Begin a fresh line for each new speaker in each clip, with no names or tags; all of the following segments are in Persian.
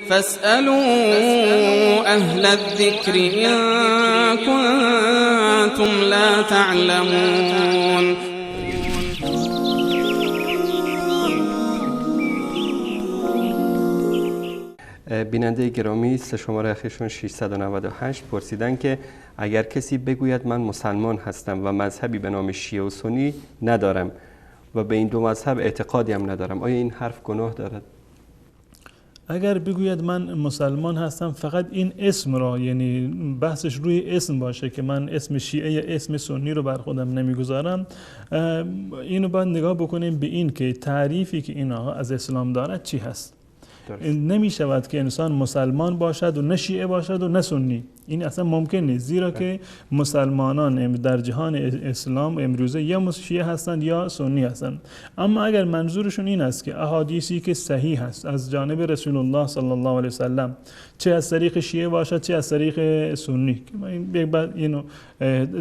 فاسألوا أهل الذكر إن كنتم لا تعلمون.
بیننده گرامی، شماره اخیرشون 698 پرسیدن که اگر کسی بگوید من مسلمان هستم و مذهبی به نام شیعه و سنی ندارم و به این دو مذهب اعتقادی هم ندارم، آیا این حرف گناه دارد؟
اگر بگوید من مسلمان هستم فقط این اسم را، یعنی بحثش روی اسم باشه که من اسم شیعه یا اسم سنی رو بر خودم نمیگذارم، اینو باید نگاه بکنیم به این که تعریفی که اینها از اسلام دارد چی هست. نمی شود که انسان مسلمان باشد و نه شیعه باشد و نه سنی. این اصلا ممکن نیست، زیرا که مسلمانان در جهان اسلام امروزه یا شیعه هستند یا سنی هستند. اما اگر منظورشون این است که احادیثی که صحیح است از جانب رسول الله صلی الله علیه وسلم، چه از طریق شیعه باشد چه از طریق سنی، که اینو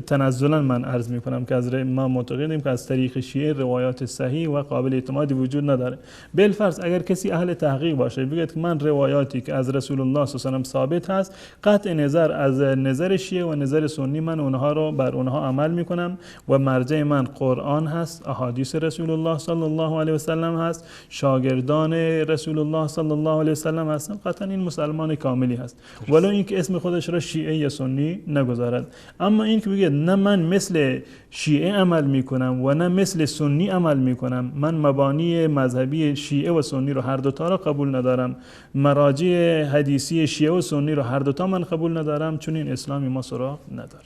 تنزلا من عرض می کنم که از ما معتقدیم که از طریق شیعه روایات صحیح و قابل اعتمادی وجود نداره. بالفرض اگر کسی اهل تحقیق باشه بگه که من روایاتی که از رسول الله صلی الله علیه و ثابت هست، قطع نظر از نظر شیعه و نظر سنی، من اونها رو بر اونها عمل میکنم و مرجع من قرآن هست، احادیث رسول الله صلی الله علیه و سلم هست، شاگردان رسول الله صلی الله علیه و سلم هستن، قطعا این مسلمان کاملی هست، ولو اینکه اسم خودش را شیعه یا سنی نگذارد. اما این که بگه نه من مثل شیعه عمل میکنم و نه مثل سنی عمل میکنم، من مبانی مذهبی شیعه و سنی رو هر دو تا را قبول ندارم، مراجع حدیثی شیعه و سنی رو هر دو تا من قبول ندارم، چون این اسلامی ما سراغ نداره.